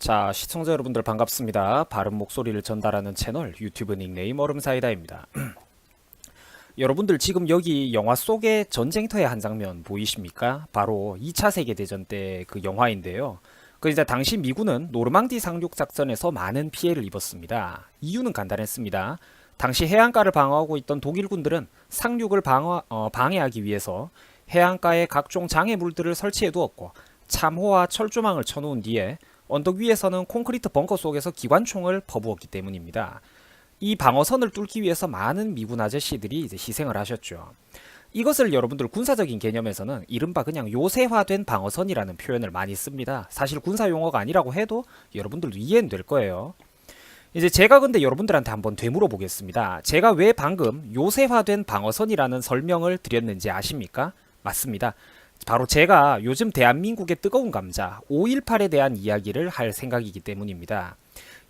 자, 시청자 여러분들 반갑습니다. 바른 목소리를 전달하는 채널 유튜브 닉네임 얼음사이다입니다. 여러분들 지금 여기 영화 속의 전쟁터의 한 장면 보이십니까? 바로 2차 세계대전 때 그 영화인데요. 그 이제 당시 미군은 노르망디 상륙 작전에서 많은 피해를 입었습니다. 이유는 간단했습니다. 당시 해안가를 방어하고 있던 독일군들은 상륙을 방해하기 위해서 해안가에 각종 장애물들을 설치해 두었고 참호와 철조망을 쳐놓은 뒤에 언덕 위에서는 콘크리트 벙커 속에서 기관총을 퍼부었기 때문입니다. 이 방어선을 뚫기 위해서 많은 미군 아저씨들이 이제 희생을 하셨죠. 이것을 여러분들 군사적인 개념에서는 이른바 그냥 요새화된 방어선이라는 표현을 많이 씁니다. 사실 군사 용어가 아니라고 해도 여러분들도 이해는 될 거예요. 이제 제가 근데 여러분들한테 한번 되물어 보겠습니다. 제가 왜 방금 요새화된 방어선이라는 설명을 드렸는지 아십니까? 맞습니다. 바로 제가 요즘 대한민국의 뜨거운 감자 5.18에 대한 이야기를 할 생각이기 때문입니다.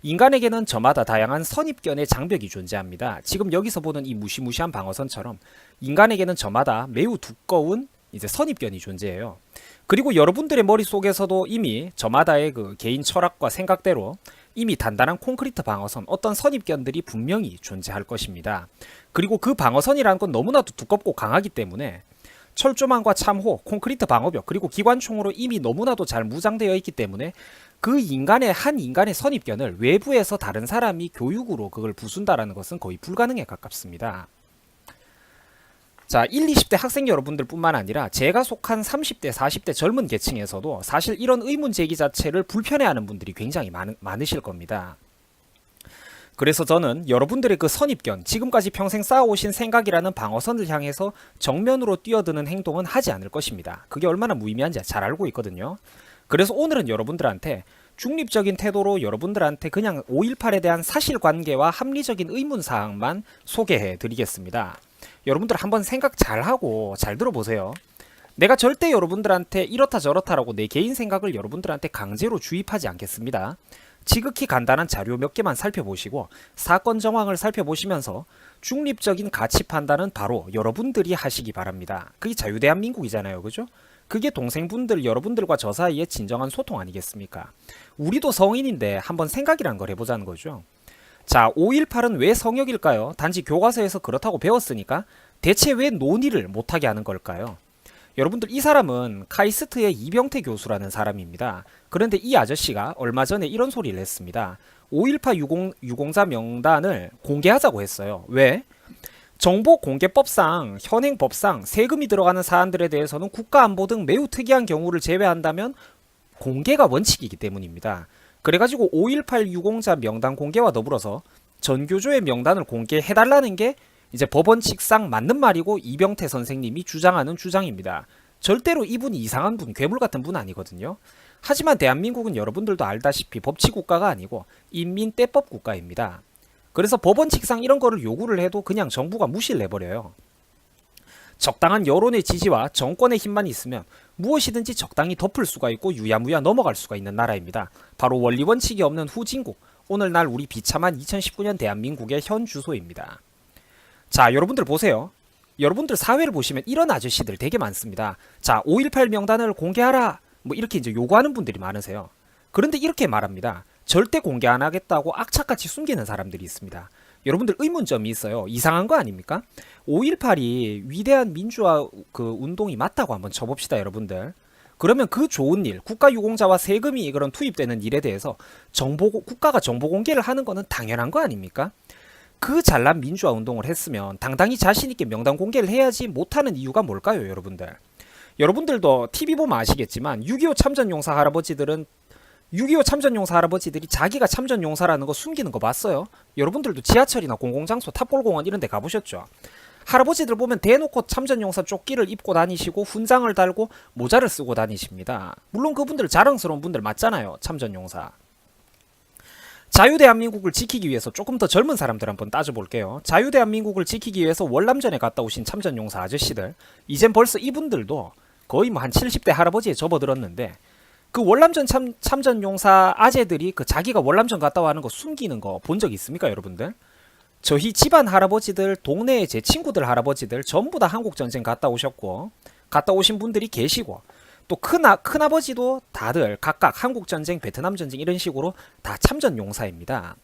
인간에게는 저마다 다양한 선입견의 장벽이 존재합니다. 지금 여기서 보는 이 무시무시한 방어선처럼 인간에게는 저마다 매우 두꺼운 이제 선입견이 존재해요. 그리고 여러분들의 머릿속에서도 이미 저마다의 그 개인 철학과 생각대로 이미 단단한 콘크리트 방어선, 어떤 선입견들이 분명히 존재할 것입니다. 그리고 그 방어선이라는 건 너무나도 두껍고 강하기 때문에 철조망과 참호, 콘크리트 방어벽, 그리고 기관총으로 이미 너무나도 잘 무장되어 있기 때문에 그 한 인간의 선입견을 외부에서 다른 사람이 교육으로 그걸 부순다라는 것은 거의 불가능에 가깝습니다. 자, 20대 학생 여러분들 뿐만 아니라 제가 속한 30대, 40대 젊은 계층에서도 사실 이런 의문 제기 자체를 불편해하는 분들이 굉장히 많으실 겁니다. 그래서 저는 여러분들의 그 선입견, 지금까지 평생 쌓아오신 생각이라는 방어선을 향해서 정면으로 뛰어드는 행동은 하지 않을 것입니다. 그게 얼마나 무의미한지 잘 알고 있거든요. 그래서 오늘은 여러분들한테 중립적인 태도로 여러분들한테 그냥 5.18에 대한 사실관계와 합리적인 의문사항만 소개해 드리겠습니다. 여러분들 한번 생각 잘하고 잘 들어보세요. 내가 절대 여러분들한테 이렇다 저렇다라고 내 개인 생각을 여러분들한테 강제로 주입하지 않겠습니다. 지극히 간단한 자료 몇 개만 살펴보시고 사건 정황을 살펴보시면서 중립적인 가치 판단은 바로 여러분들이 하시기 바랍니다. 그게 자유대한민국이잖아요. 그죠? 그게 동생분들 여러분들과 저 사이의 진정한 소통 아니겠습니까? 우리도 성인인데 한번 생각이란 걸 해보자는 거죠. 자, 5.18은 왜 성역일까요? 단지 교과서에서 그렇다고 배웠으니까 대체 왜 논의를 못하게 하는 걸까요? 여러분들 이 사람은 카이스트의 이병태 교수라는 사람입니다. 그런데 이 아저씨가 얼마 전에 이런 소리를 했습니다. 5.18 유공자 명단을 공개하자고 했어요. 왜? 정보공개법상, 현행법상 세금이 들어가는 사안들에 대해서는 국가안보 등 매우 특이한 경우를 제외한다면 공개가 원칙이기 때문입니다. 그래가지고 5.18 유공자 명단 공개와 더불어서 전교조의 명단을 공개해달라는 게 이제 법원칙상 맞는 말이고 이병태 선생님이 주장하는 주장입니다. 절대로 이분이 이상한 분, 괴물 같은 분 아니거든요. 하지만 대한민국은 여러분들도 알다시피 법치국가가 아니고 인민대법국가입니다. 그래서 법원칙상 이런 거를 요구를 해도 그냥 정부가 무시를 해버려요. 적당한 여론의 지지와 정권의 힘만 있으면 무엇이든지 적당히 덮을 수가 있고 유야무야 넘어갈 수가 있는 나라입니다. 바로 원리원칙이 없는 후진국, 오늘날 우리 비참한 2019년 대한민국의 현 주소입니다. 자, 여러분들 보세요. 여러분들 사회를 보시면 이런 아저씨들 되게 많습니다. 자, 5.18 명단을 공개하라, 뭐 이렇게 이제 요구하는 분들이 많으세요. 그런데 이렇게 말합니다. 절대 공개 안 하겠다고 악착같이 숨기는 사람들이 있습니다. 여러분들 의문점이 있어요. 이상한 거 아닙니까? 5.18이 위대한 민주화 그 운동이 맞다고 한번 쳐봅시다, 여러분들. 그러면 그 좋은 일, 국가유공자와 세금이 그런 투입되는 일에 대해서 국가가 정보 공개를 하는 거는 당연한 거 아닙니까? 그 잘난 민주화 운동을 했으면 당당히 자신있게 명단 공개를 해야지 못하는 이유가 뭘까요, 여러분들? 여러분들도 TV 보면 아시겠지만 6.25 참전용사 할아버지들이 자기가 참전용사라는 거 숨기는 거 봤어요? 여러분들도 지하철이나 공공장소, 탑골공원 이런 데 가보셨죠? 할아버지들 보면 대놓고 참전용사 조끼를 입고 다니시고 훈장을 달고 모자를 쓰고 다니십니다. 물론 그분들 자랑스러운 분들 맞잖아요, 참전용사. 자유대한민국을 지키기 위해서 조금 더 젊은 사람들 한번 따져볼게요. 자유대한민국을 지키기 위해서 월남전에 갔다 오신 참전용사 아저씨들, 이젠 벌써 이분들도 거의 뭐 한 70대 할아버지에 접어들었는데 그 월남전 참전용사 아재들이 그 자기가 월남전 갔다 와는 거 숨기는 거 본 적 있습니까, 여러분들? 저희 집안 할아버지들, 동네의 제 친구들 할아버지들 전부 다 한국전쟁 갔다 오셨고 갔다 오신 분들이 계시고 또 큰아버지도 다들 각각 한국전쟁, 베트남전쟁 이런 식으로 다 참전 용사입니다.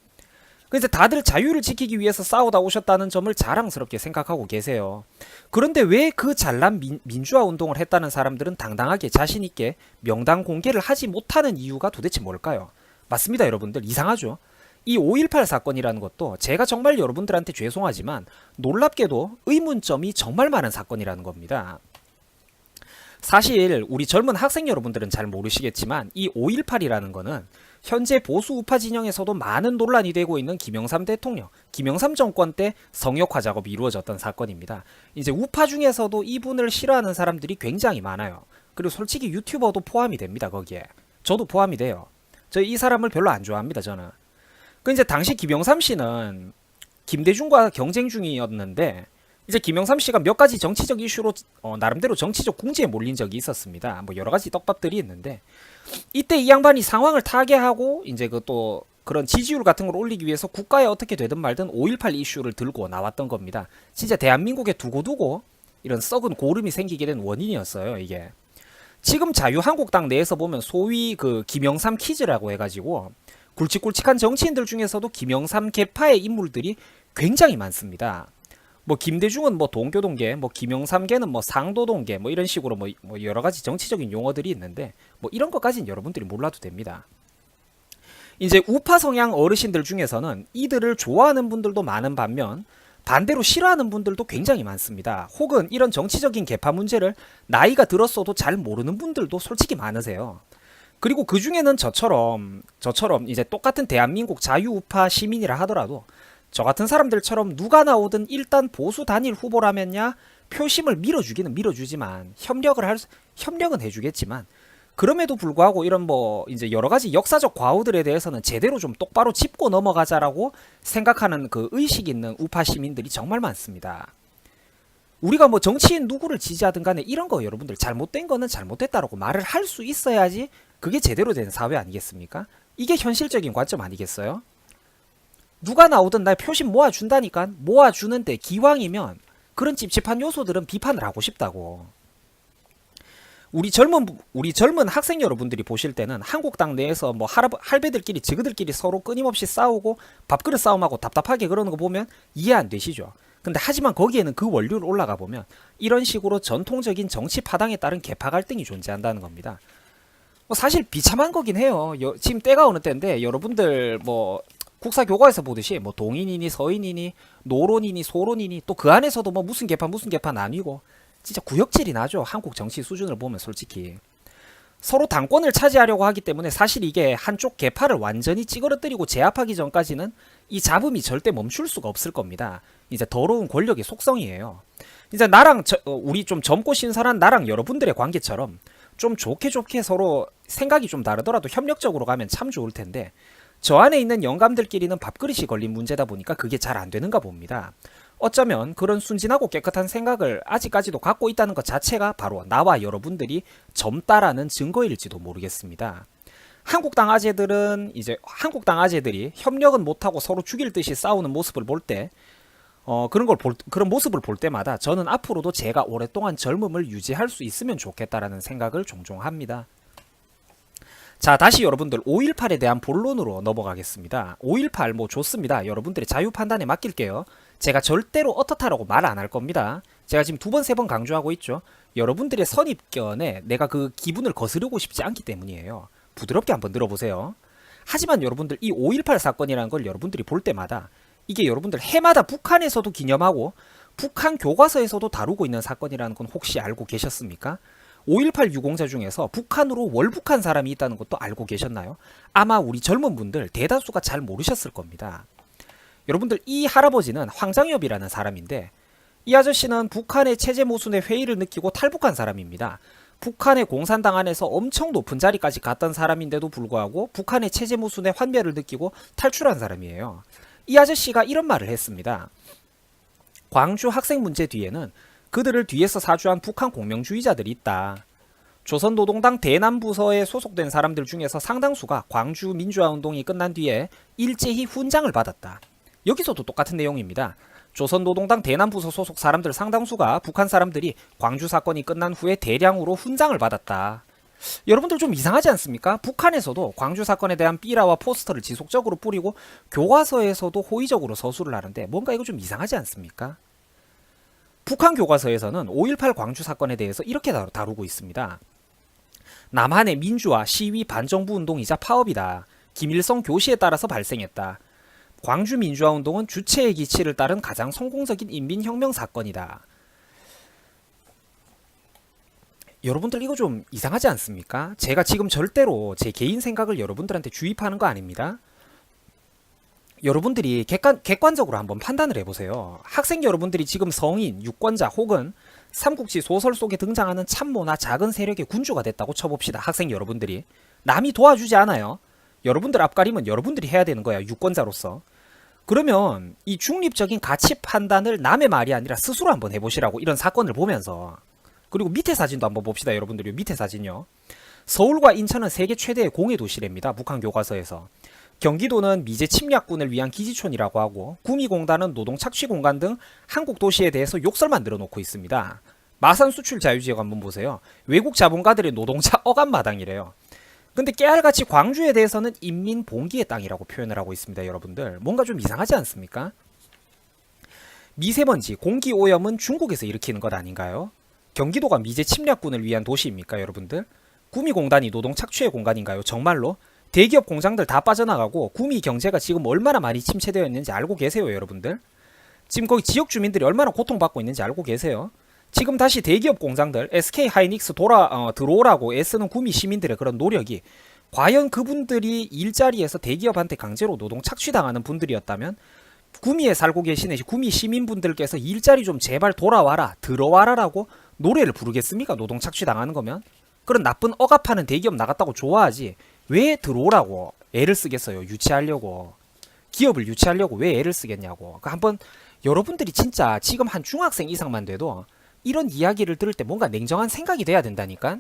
그래서 다들 자유를 지키기 위해서 싸우다 오셨다는 점을 자랑스럽게 생각하고 계세요. 그런데 왜 그 잘난 민주화 운동을 했다는 사람들은 당당하게 자신있게 명단 공개를 하지 못하는 이유가 도대체 뭘까요? 맞습니다, 여러분들. 이상하죠? 이 5.18 사건이라는 것도 제가 정말 여러분들한테 죄송하지만 놀랍게도 의문점이 정말 많은 사건이라는 겁니다. 사실 우리 젊은 학생 여러분들은 잘 모르시겠지만 이 5.18이라는 거는 현재 보수 우파 진영에서도 많은 논란이 되고 있는 김영삼 대통령, 김영삼 정권 때 성역화 작업이 이루어졌던 사건입니다. 이제 우파 중에서도 이분을 싫어하는 사람들이 굉장히 많아요. 그리고 솔직히 유튜버도 포함이 됩니다, 거기에. 저도 포함이 돼요. 저 이 사람을 별로 안 좋아합니다, 저는. 그 이제 당시 김영삼 씨는 김대중과 경쟁 중이었는데 이제 김영삼 씨가 몇 가지 정치적 이슈로 나름대로 정치적 궁지에 몰린 적이 있었습니다. 뭐 여러 가지 떡밥들이 있는데 이때 이 양반이 상황을 타개하고 이제 그 또 그런 지지율 같은 걸 올리기 위해서 국가에 어떻게 되든 말든 5.18 이슈를 들고 나왔던 겁니다. 진짜 대한민국에 두고두고 이런 썩은 고름이 생기게 된 원인이었어요, 이게. 지금 자유한국당 내에서 보면 소위 그 김영삼 키즈라고 해가지고 굵직굵직한 정치인들 중에서도 김영삼 계파의 인물들이 굉장히 많습니다. 뭐 김대중은 뭐 동교동계, 뭐 김영삼계는 뭐 상도동계, 뭐 이런 식으로 뭐 여러 가지 정치적인 용어들이 있는데 뭐 이런 것까지는 여러분들이 몰라도 됩니다. 이제 우파 성향 어르신들 중에서는 이들을 좋아하는 분들도 많은 반면 반대로 싫어하는 분들도 굉장히 많습니다. 혹은 이런 정치적인 계파 문제를 나이가 들었어도 잘 모르는 분들도 솔직히 많으세요. 그리고 그 중에는 저처럼 이제 똑같은 대한민국 자유우파 시민이라 하더라도 저 같은 사람들처럼 누가 나오든 일단 보수 단일 후보라면야 표심을 밀어주기는 밀어주지만 협력은 해주겠지만 그럼에도 불구하고 이런 뭐 이제 여러 가지 역사적 과오들에 대해서는 제대로 좀 똑바로 짚고 넘어가자라고 생각하는 그 의식 있는 우파 시민들이 정말 많습니다. 우리가 뭐 정치인 누구를 지지하든 간에 이런 거 여러분들 잘못된 거는 잘못됐다라고 말을 할 수 있어야지 그게 제대로 된 사회 아니겠습니까? 이게 현실적인 관점 아니겠어요? 누가 나오든 날 표심 모아준다니까. 모아주는데 기왕이면 그런 찝찝한 요소들은 비판을 하고 싶다고. 우리 젊은 학생 여러분들이 보실 때는 한국당 내에서 뭐 할배들끼리 지그들끼리 서로 끊임없이 싸우고 밥그릇 싸움하고 답답하게 그러는 거 보면 이해 안 되시죠? 근데 하지만 거기에는 그 원료를 올라가 보면 이런 식으로 전통적인 정치 파당에 따른 계파 갈등이 존재한다는 겁니다. 뭐 사실 비참한 거긴 해요. 지금 때가 어느 때인데 여러분들 뭐 국사 교과에서 보듯이 뭐 동인이니 서인이니 노론이니 소론이니 또 그 안에서도 뭐 무슨 계파 나뉘고 진짜 구역질이 나죠. 한국 정치 수준을 보면 솔직히. 서로 당권을 차지하려고 하기 때문에 사실 이게 한쪽 계파를 완전히 찌그러뜨리고 제압하기 전까지는 이 잡음이 절대 멈출 수가 없을 겁니다. 이제 더러운 권력의 속성이에요. 이제 우리 좀 젊고 신선한 나랑 여러분들의 관계처럼 좀 좋게 서로 생각이 좀 다르더라도 협력적으로 가면 참 좋을 텐데 저 안에 있는 영감들끼리는 밥그릇이 걸린 문제다 보니까 그게 잘 안 되는가 봅니다. 어쩌면 그런 순진하고 깨끗한 생각을 아직까지도 갖고 있다는 것 자체가 바로 나와 여러분들이 젊다라는 증거일지도 모르겠습니다. 한국당 아재들이 협력은 못하고 서로 죽일 듯이 싸우는 모습을 볼 때 그런 모습을 볼 때마다 저는 앞으로도 제가 오랫동안 젊음을 유지할 수 있으면 좋겠다라는 생각을 종종 합니다. 자, 다시 여러분들 5.18에 대한 본론으로 넘어가겠습니다. 5.18 뭐 좋습니다. 여러분들의 자유 판단에 맡길게요. 제가 절대로 어떻다라고 말 안 할 겁니다. 제가 지금 2번, 3번 강조하고 있죠. 여러분들의 선입견에 내가 그 기분을 거스르고 싶지 않기 때문이에요. 부드럽게 한번 들어보세요. 하지만 여러분들 이 5.18 사건이라는 걸 여러분들이 볼 때마다 이게 여러분들 해마다 북한에서도 기념하고 북한 교과서에서도 다루고 있는 사건이라는 건 혹시 알고 계셨습니까? 5.18 유공자 중에서 북한으로 월북한 사람이 있다는 것도 알고 계셨나요? 아마 우리 젊은 분들 대다수가 잘 모르셨을 겁니다. 여러분들 이 할아버지는 황장엽이라는 사람인데 이 아저씨는 북한의 체제 모순의 회의를 느끼고 탈북한 사람입니다. 북한의 공산당 안에서 엄청 높은 자리까지 갔던 사람인데도 불구하고 북한의 체제 모순의 환멸을 느끼고 탈출한 사람이에요. 이 아저씨가 이런 말을 했습니다. 광주 학생 문제 뒤에는 그들을 뒤에서 사주한 북한 공명주의자들이 있다. 조선노동당 대남부서에 소속된 사람들 중에서 상당수가 광주 민주화운동이 끝난 뒤에 일제히 훈장을 받았다. 여기서도 똑같은 내용입니다. 조선노동당 대남부서 소속 사람들 상당수가 북한 사람들이 광주 사건이 끝난 후에 대량으로 훈장을 받았다. 여러분들 좀 이상하지 않습니까? 북한에서도 광주 사건에 대한 삐라와 포스터를 지속적으로 뿌리고 교과서에서도 호의적으로 서술을 하는데 뭔가 이거 좀 이상하지 않습니까? 북한 교과서에서는 5.18 광주 사건에 대해서 이렇게 다루고 있습니다. 남한의 민주화, 시위, 반정부 운동이자 파업이다. 김일성 교시에 따라서 발생했다. 광주 민주화 운동은 주체의 기치를 따른 가장 성공적인 인민혁명 사건이다. 여러분들 이거 좀 이상하지 않습니까? 제가 지금 절대로 제 개인 생각을 여러분들한테 주입하는 거 아닙니다. 여러분들이 객관적으로 한번 판단을 해보세요. 학생 여러분들이 지금 성인, 유권자 혹은 삼국지 소설 속에 등장하는 참모나 작은 세력의 군주가 됐다고 쳐봅시다. 학생 여러분들이. 남이 도와주지 않아요. 여러분들 앞가림은 여러분들이 해야 되는 거야. 유권자로서. 그러면 이 중립적인 가치 판단을 남의 말이 아니라 스스로 한번 해보시라고. 이런 사건을 보면서. 그리고 밑에 사진도 한번 봅시다. 여러분들이 밑에 사진요. 서울과 인천은 세계 최대의 공해 도시랍니다. 북한 교과서에서. 경기도는 미제 침략군을 위한 기지촌이라고 하고 구미공단은 노동 착취공간 등 한국 도시에 대해서 욕설만 늘어놓고 있습니다. 마산 수출 자유지역 한번 보세요. 외국 자본가들의 노동자 어간마당이래요. 근데 깨알같이 광주에 대해서는 인민 봉기의 땅이라고 표현을 하고 있습니다. 여러분들 뭔가 좀 이상하지 않습니까? 미세먼지, 공기오염은 중국에서 일으키는 것 아닌가요? 경기도가 미제 침략군을 위한 도시입니까 여러분들? 구미공단이 노동 착취의 공간인가요? 정말로? 대기업 공장들 다 빠져나가고 구미 경제가 지금 얼마나 많이 침체되어 있는지 알고 계세요 여러분들? 지금 거기 지역 주민들이 얼마나 고통받고 있는지 알고 계세요? 지금 다시 대기업 공장들 SK 하이닉스 들어오라고 애쓰는 구미 시민들의 그런 노력이 과연 그분들이 일자리에서 대기업한테 강제로 노동 착취당하는 분들이었다면 구미에 살고 계시는 구미 시민분들께서 일자리 좀 제발 돌아와라 들어와라 라고 노래를 부르겠습니까? 노동 착취당하는 거면? 그런 나쁜 억압하는 대기업 나갔다고 좋아하지 왜 들어오라고 애를 쓰겠어요? 유치하려고. 기업을 유치하려고 왜 애를 쓰겠냐고. 한번 여러분들이 진짜 지금 한 중학생 이상만 돼도 이런 이야기를 들을 때 뭔가 냉정한 생각이 돼야 된다니까.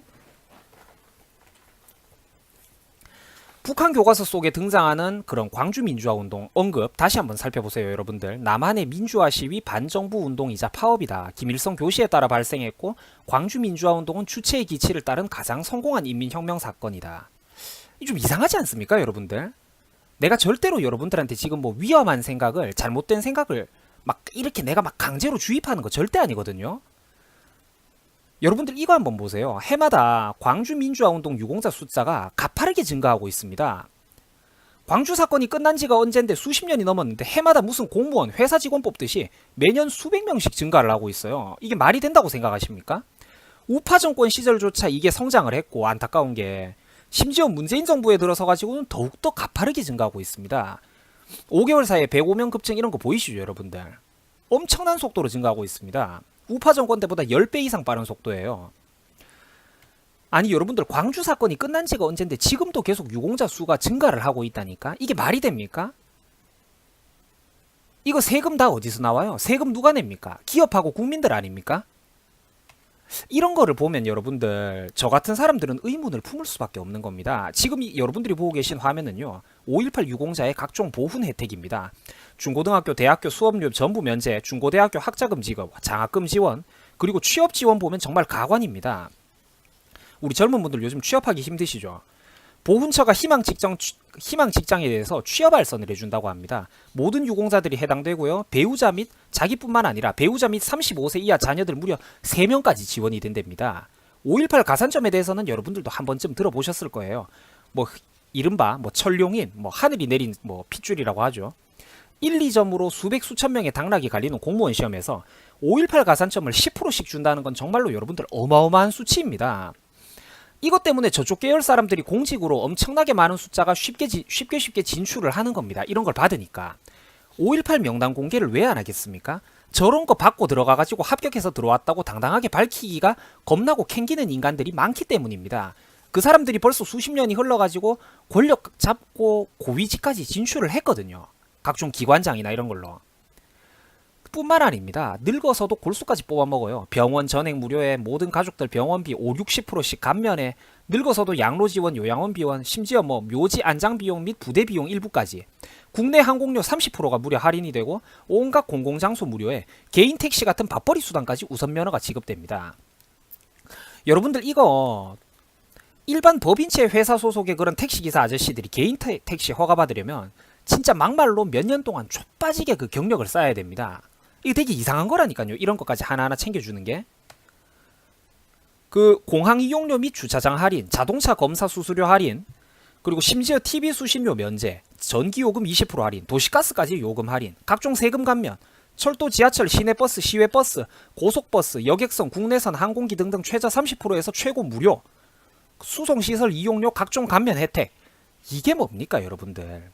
북한 교과서 속에 등장하는 그런 광주 민주화 운동 언급 다시 한번 살펴보세요 여러분들. 남한의 민주화 시위 반정부 운동이자 파업이다. 김일성 교시에 따라 발생했고 광주 민주화 운동은 주체의 기치를 따른 가장 성공한 인민혁명 사건이다. 좀 이상하지 않습니까 여러분들? 내가 절대로 여러분들한테 지금 뭐 위험한 생각을 잘못된 생각을 막 이렇게 내가 막 강제로 주입하는 거 절대 아니거든요. 여러분들 이거 한번 보세요. 해마다 광주 민주화 운동 유공자 숫자가 가파르게 증가하고 있습니다. 광주 사건이 끝난 지가 언젠데 수십 년이 넘었는데 해마다 무슨 공무원, 회사 직원 뽑듯이 매년 수백 명씩 증가를 하고 있어요. 이게 말이 된다고 생각하십니까? 우파 정권 시절조차 이게 성장을 했고 안타까운 게 심지어 문재인 정부에 들어서 가지고는 더욱더 가파르게 증가하고 있습니다. 5개월 사이에 105명 급증 이런 거 보이시죠 여러분들? 엄청난 속도로 증가하고 있습니다. 우파 정권 때보다 10배 이상 빠른 속도예요. 아니 여러분들 광주 사건이 끝난 지가 언젠데 지금도 계속 유공자 수가 증가를 하고 있다니까? 이게 말이 됩니까? 이거 세금 다 어디서 나와요? 세금 누가 냅니까? 기업하고 국민들 아닙니까? 이런 거를 보면 여러분들 저 같은 사람들은 의문을 품을 수밖에 없는 겁니다. 지금 여러분들이 보고 계신 화면은요 5.18 유공자의 각종 보훈 혜택입니다. 중고등학교, 대학교 수업료 전부 면제, 중고대학교 학자금 지급, 장학금 지원, 그리고 취업 지원 보면 정말 가관입니다. 우리 젊은 분들 요즘 취업하기 힘드시죠? 보훈처가 희망 직장에 대해서 취업 알선을 해준다고 합니다. 모든 유공자들이 해당되고요. 배우자 및 자기뿐만 아니라 배우자 및 35세 이하 자녀들 무려 3명까지 지원이 된답니다. 5.18 가산점에 대해서는 여러분들도 한 번쯤 들어보셨을 거예요. 뭐 이른바 뭐 천룡인, 뭐 하늘이 내린 뭐 핏줄이라고 하죠. 1, 2점으로 수백 수천 명의 당락이 갈리는 공무원 시험에서 5.18 가산점을 10%씩 준다는 건 정말로 여러분들 어마어마한 수치입니다. 이것 때문에 저쪽 계열 사람들이 공직으로 엄청나게 많은 숫자가 쉽게 진출을 하는 겁니다. 이런 걸 받으니까. 5.18 명단 공개를 왜 안 하겠습니까? 저런 거 받고 들어가가지고 합격해서 들어왔다고 당당하게 밝히기가 겁나고 캥기는 인간들이 많기 때문입니다. 그 사람들이 벌써 수십 년이 흘러가지고 권력 잡고 고위직까지 진출을 했거든요. 각종 기관장이나 이런 걸로. 뿐만 아닙니다. 늙어서도 골수까지 뽑아먹어요. 병원 전액 무료에 모든 가족들 병원비 50~60%씩 감면에 늙어서도 양로 지원, 요양원 비원, 심지어 뭐 묘지 안장 비용 및 부대 비용 일부까지. 국내 항공료 30%가 무려 할인이 되고 온갖 공공장소 무료에 개인 택시 같은 밥벌이 수단까지 우선 면허가 지급됩니다. 여러분들 이거 일반 법인체 회사 소속의 그런 택시기사 아저씨들이 개인 택시 허가 받으려면 진짜 막말로 몇 년 동안 좆빠지게 그 경력을 쌓아야 됩니다. 이게 되게 이상한 거라니까요. 이런 것까지 하나하나 챙겨주는 게. 그 공항 이용료 및 주차장 할인, 자동차 검사 수수료 할인, 그리고 심지어 TV 수신료 면제, 전기요금 20% 할인, 도시가스까지 요금 할인, 각종 세금 감면, 철도, 지하철, 시내버스, 시외버스, 고속버스, 여객선, 국내선, 항공기 등등 최저 30%에서 최고 무료, 수송시설 이용료 각종 감면 혜택. 이게 뭡니까 여러분들.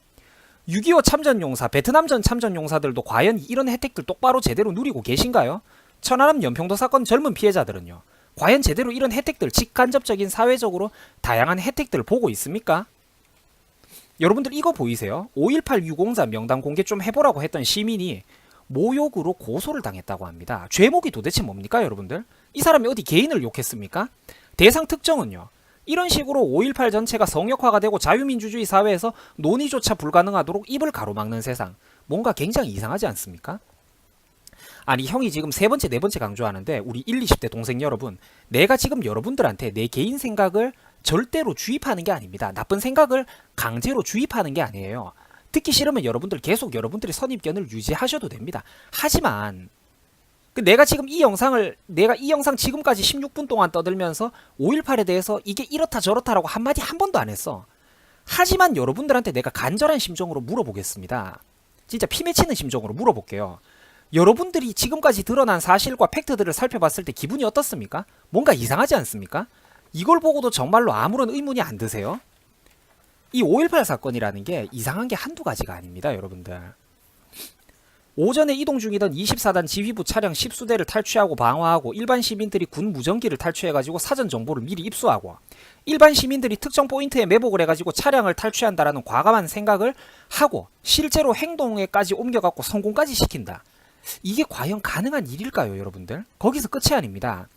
6.25 참전용사, 베트남전 참전용사들도 과연 이런 혜택들 똑바로 제대로 누리고 계신가요? 천안함 연평도 사건 젊은 피해자들은요, 과연 제대로 이런 혜택들, 직간접적인 사회적으로 다양한 혜택들을 보고 있습니까? 여러분들 이거 보이세요? 5.18 유공자 명단 공개 좀 해보라고 했던 시민이 모욕으로 고소를 당했다고 합니다. 죄목이 도대체 뭡니까 여러분들? 이 사람이 어디 개인을 욕했습니까? 대상 특정은요, 이런 식으로 5.18 전체가 성역화가 되고 자유민주주의 사회에서 논의조차 불가능하도록 입을 가로막는 세상, 뭔가 굉장히 이상하지 않습니까? 아니 형이 지금 세 번째 네 번째 강조하는데, 우리 1, 20대 동생 여러분, 내가 지금 여러분들한테 내 개인 생각을 절대로 주입하는 게 아닙니다. 나쁜 생각을 강제로 주입하는 게 아니에요. 듣기 싫으면 여러분들 계속 여러분들의 선입견을 유지하셔도 됩니다. 하지만 내가 지금 이 영상 지금까지 16분 동안 떠들면서 5.18에 대해서 이게 이렇다 저렇다라고 한마디 한 번도 안 했어. 하지만 여러분들한테 내가 간절한 심정으로 물어보겠습니다. 진짜 피 맺히는 심정으로 물어볼게요. 여러분들이 지금까지 드러난 사실과 팩트들을 살펴봤을 때 기분이 어떻습니까? 뭔가 이상하지 않습니까? 이걸 보고도 정말로 아무런 의문이 안 드세요? 이 5.18 사건이라는 게 이상한 게 한두 가지가 아닙니다, 여러분들. 오전에 이동 중이던 24단 지휘부 차량 10수대를 탈취하고 방어하고, 일반 시민들이 군 무전기를 탈취해가지고 사전 정보를 미리 입수하고, 일반 시민들이 특정 포인트에 매복을 해가지고 차량을 탈취한다라는 과감한 생각을 하고 실제로 행동에까지 옮겨갖고 성공까지 시킨다. 이게 과연 가능한 일일까요, 여러분들? 거기서 끝이 아닙니다.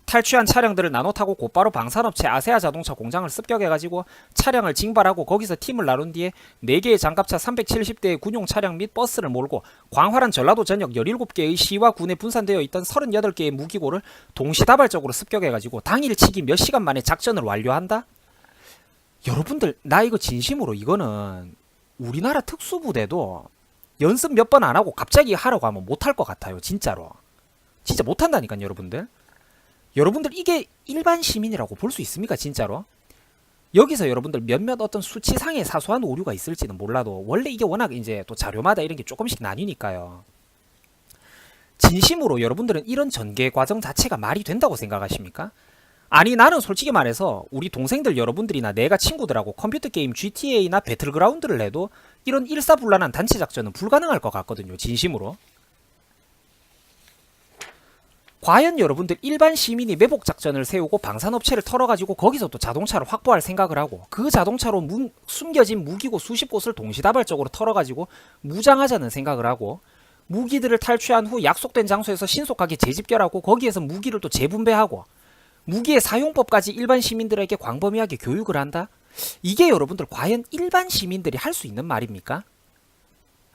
탈취한 차량들을 나눠 타고 곧바로 방산업체 아세아 자동차 공장을 습격해가지고 차량을 징발하고, 거기서 팀을 나눈 뒤에 4개의 장갑차 370대의 군용 차량 및 버스를 몰고 광활한 전라도 전역 17개의 시와 군에 분산되어 있던 38개의 무기고를 동시다발적으로 습격해가지고 당일치기 몇 시간 만에 작전을 완료한다? 여러분들, 나 이거 진심으로, 이거는 우리나라 특수부대도 연습 몇 번 안 하고 갑자기 하라고 하면 못할 것 같아요. 진짜로. 진짜 못한다니까요, 여러분들. 여러분들 이게 일반 시민이라고 볼 수 있습니까, 진짜로? 여기서 여러분들 몇몇 어떤 수치상의 사소한 오류가 있을지는 몰라도 원래 이게 워낙 이제 또 자료마다 이런 게 조금씩 나뉘니까요. 진심으로 여러분들은 이런 전개 과정 자체가 말이 된다고 생각하십니까? 아니, 나는 솔직히 말해서 우리 동생들 여러분들이나 내가 친구들하고 컴퓨터 게임 GTA나 배틀그라운드를 해도 이런 일사불란한 단체 작전은 불가능할 것 같거든요, 진심으로. 과연 여러분들 일반 시민이 매복 작전을 세우고 방산업체를 털어가지고 거기서 또 자동차를 확보할 생각을 하고, 그 자동차로 숨겨진 무기고 수십 곳을 동시다발적으로 털어가지고 무장하자는 생각을 하고, 무기들을 탈취한 후 약속된 장소에서 신속하게 재집결하고 거기에서 무기를 또 재분배하고 무기의 사용법까지 일반 시민들에게 광범위하게 교육을 한다? 이게 여러분들 과연 일반 시민들이 할 수 있는 말입니까?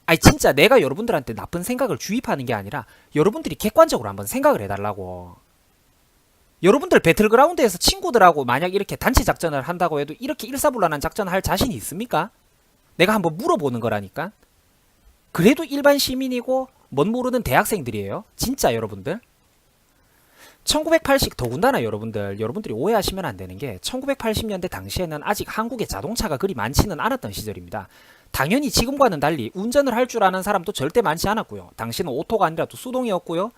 아니 진짜 내가 여러분들한테 나쁜 생각을 주입하는 게 아니라 여러분들이 객관적으로 한번 생각을 해달라고. 여러분들 배틀그라운드에서 친구들하고 만약 이렇게 단체 작전을 한다고 해도 이렇게 일사불란한 작전을 할 자신이 있습니까? 내가 한번 물어보는 거라니까. 그래도 일반 시민이고 뭔 모르는 대학생들이에요. 진짜 여러분들. 1980 더군다나 여러분들이 오해하시면 안 되는 게 1980년대 당시에는 아직 한국에 자동차가 그리 많지는 않았던 시절입니다. 당연히 지금과는 달리 운전을 할 줄 아는 사람도 절대 많지 않았고요. 당시는 오토가 아니라 또 수동이었고요.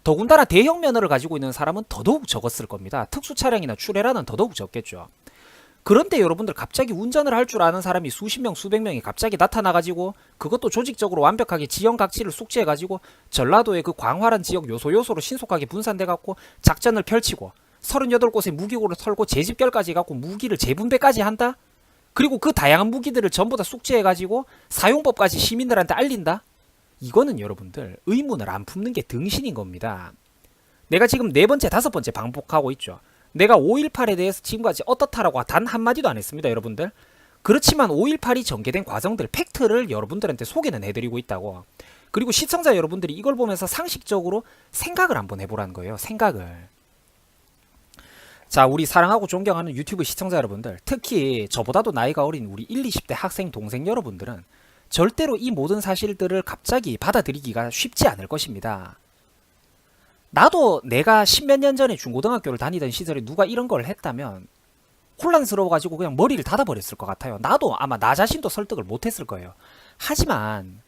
더군다나 대형 면허를 가지고 있는 사람은 더더욱 적었을 겁니다. 특수 차량이나 출애라는 더더욱 적겠죠. 그런데 여러분들 갑자기 운전을 할 줄 아는 사람이 수십 명 수백 명이 갑자기 나타나가지고, 그것도 조직적으로 완벽하게 지형 각지를 숙지해가지고 전라도의 그 광활한 지역 요소로 신속하게 분산돼갖고 작전을 펼치고 38곳의 무기고를 털고 재집결까지 해갖고 무기를 재분배까지 한다? 그리고 그 다양한 무기들을 전부 다 숙지해가지고 사용법까지 시민들한테 알린다? 이거는 여러분들 의문을 안 품는 게 등신인 겁니다. 내가 지금 4번째 5번째 반복하고 있죠. 내가 5.18에 대해서 지금까지 어떻다라고 단 한마디도 안 했습니다, 여러분들. 그렇지만 5.18이 전개된 과정들, 팩트를 여러분들한테 소개는 해드리고 있다고. 그리고 시청자 여러분들이 이걸 보면서 상식적으로 생각을 한번 해보라는 거예요, 생각을. 자, 우리 사랑하고 존경하는 유튜브 시청자 여러분들, 특히 저보다도 나이가 어린 우리 1, 20대 학생 동생 여러분들은 절대로 이 모든 사실들을 갑자기 받아들이기가 쉽지 않을 것입니다. 나도 내가 십몇 년 전에 중고등학교를 다니던 시절에 누가 이런 걸 했다면 혼란스러워가지고 그냥 머리를 닫아버렸을 것 같아요. 나도 아마 나 자신도 설득을 못했을 거예요. 하지만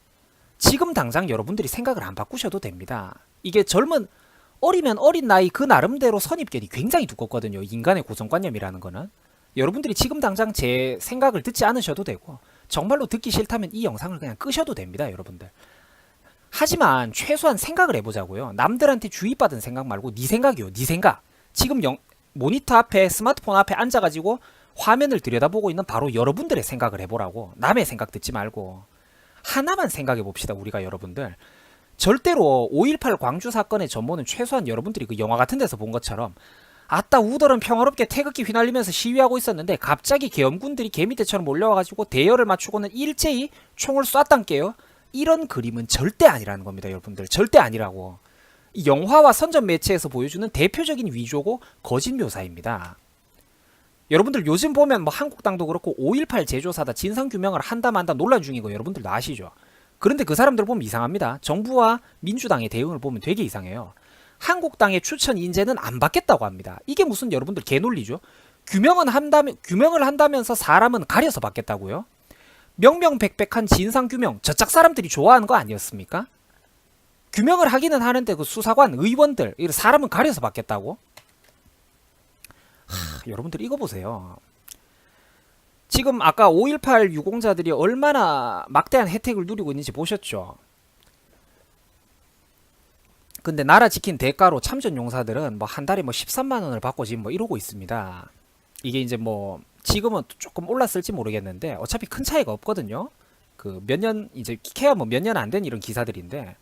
지금 당장 여러분들이 생각을 안 바꾸셔도 됩니다. 이게 어리면 어린 나이 그 나름대로 선입견이 굉장히 두껍거든요. 인간의 고정관념이라는 거는. 여러분들이 지금 당장 제 생각을 듣지 않으셔도 되고 정말로 듣기 싫다면 이 영상을 그냥 끄셔도 됩니다. 여러분들. 하지만 최소한 생각을 해보자고요. 남들한테 주입받은 생각 말고 네 생각이요. 네 생각. 지금 모니터 앞에 스마트폰 앞에 앉아가지고 화면을 들여다보고 있는 바로 여러분들의 생각을 해보라고. 남의 생각 듣지 말고 하나만 생각해 봅시다. 우리가 여러분들 절대로 5.18 광주 사건의 전모는 최소한 여러분들이 그 영화 같은 데서 본 것처럼 아따 우더는 평화롭게 태극기 휘날리면서 시위하고 있었는데 갑자기 계엄군들이 개미떼처럼 몰려와가지고 대열을 맞추고는 일제히 총을 쐈단께요. 이런 그림은 절대 아니라는 겁니다. 여러분들 절대 아니라고. 영화와 선전 매체에서 보여주는 대표적인 위조고 거짓 묘사입니다. 여러분들 요즘 보면 뭐 한국당도 그렇고 5.18 제조사다 진상규명을 한다 만다 논란 중인 거 여러분들도 아시죠? 그런데 그 사람들 보면 이상합니다. 정부와 민주당의 대응을 보면 되게 이상해요. 한국당의 추천 인재는 안 받겠다고 합니다. 이게 무슨 여러분들 개논리죠? 규명을 한다면서 사람은 가려서 받겠다고요? 명명백백한 진상규명 저짝 사람들이 좋아하는 거 아니었습니까? 규명을 하기는 하는데 그 수사관 의원들 사람은 가려서 받겠다고? 여러분들 이거 보세요. 지금 아까 5.18 유공자들이 얼마나 막대한 혜택을 누리고 있는지 보셨죠? 근데 나라 지킨 대가로 참전 용사들은 뭐 한 달에 뭐 13만 원을 받고 지금 뭐 이러고 있습니다. 이게 이제 뭐 지금은 조금 올랐을지 모르겠는데 어차피 큰 차이가 없거든요. 그 몇 년 이제 케어 뭐 몇 년 안 된 이런 기사들인데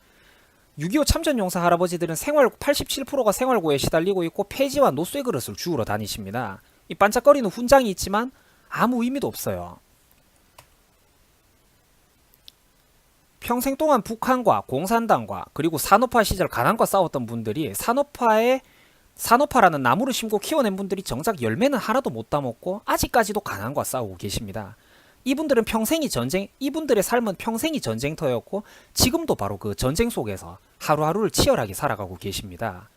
6.25 참전 용사 할아버지들은 87%가 생활고에 시달리고 있고 폐지와 노쇠 그릇을 주우러 다니십니다. 이 반짝거리는 훈장이 있지만 아무 의미도 없어요. 평생 동안 북한과 공산당과 그리고 산업화 시절 가난과 싸웠던 분들이 산업화라는 나무를 심고 키워낸 분들이 정작 열매는 하나도 못 따먹고 아직까지도 가난과 싸우고 계십니다. 이분들의 삶은 평생이 전쟁터였고 지금도 바로 그 전쟁 속에서 하루하루를 치열하게 살아가고 계십니다.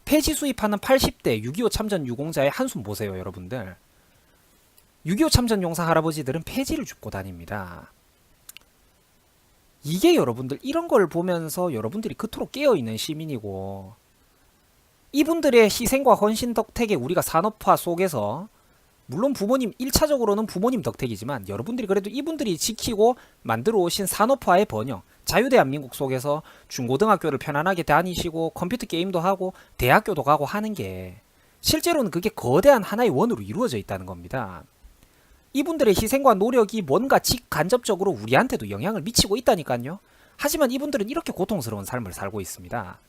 폐지 수입하는 80대 6.25 참전 유공자의 한숨 보세요. 여러분들. 6.25 참전 용사 할아버지들은 폐지를 줍고 다닙니다. 이게 여러분들 이런 걸 보면서 여러분들이 그토록 깨어있는 시민이고 이분들의 희생과 헌신 덕택에 우리가 산업화 속에서 물론 부모님 1차적으로는 부모님 덕택이지만 여러분들이 그래도 이분들이 지키고 만들어 오신 산업화의 번영 자유대한민국 속에서 중고등학교를 편안하게 다니시고 컴퓨터 게임도 하고 대학교도 가고 하는 게 실제로는 그게 거대한 하나의 원으로 이루어져 있다는 겁니다. 이분들의 희생과 노력이 뭔가 직간접적으로 우리한테도 영향을 미치고 있다니까요. 하지만 이분들은 이렇게 고통스러운 삶을 살고 있습니다.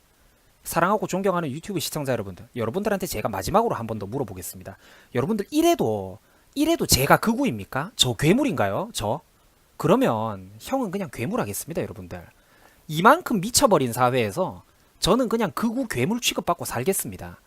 사랑하고 존경하는 유튜브 시청자 여러분들, 여러분들한테 제가 마지막으로 한 번 더 물어보겠습니다. 여러분들 이래도 제가 극우입니까? 저 괴물인가요? 그러면 형은 그냥 괴물하겠습니다. 여러분들. 이만큼 미쳐버린 사회에서 저는 그냥 극우 괴물 취급받고 살겠습니다.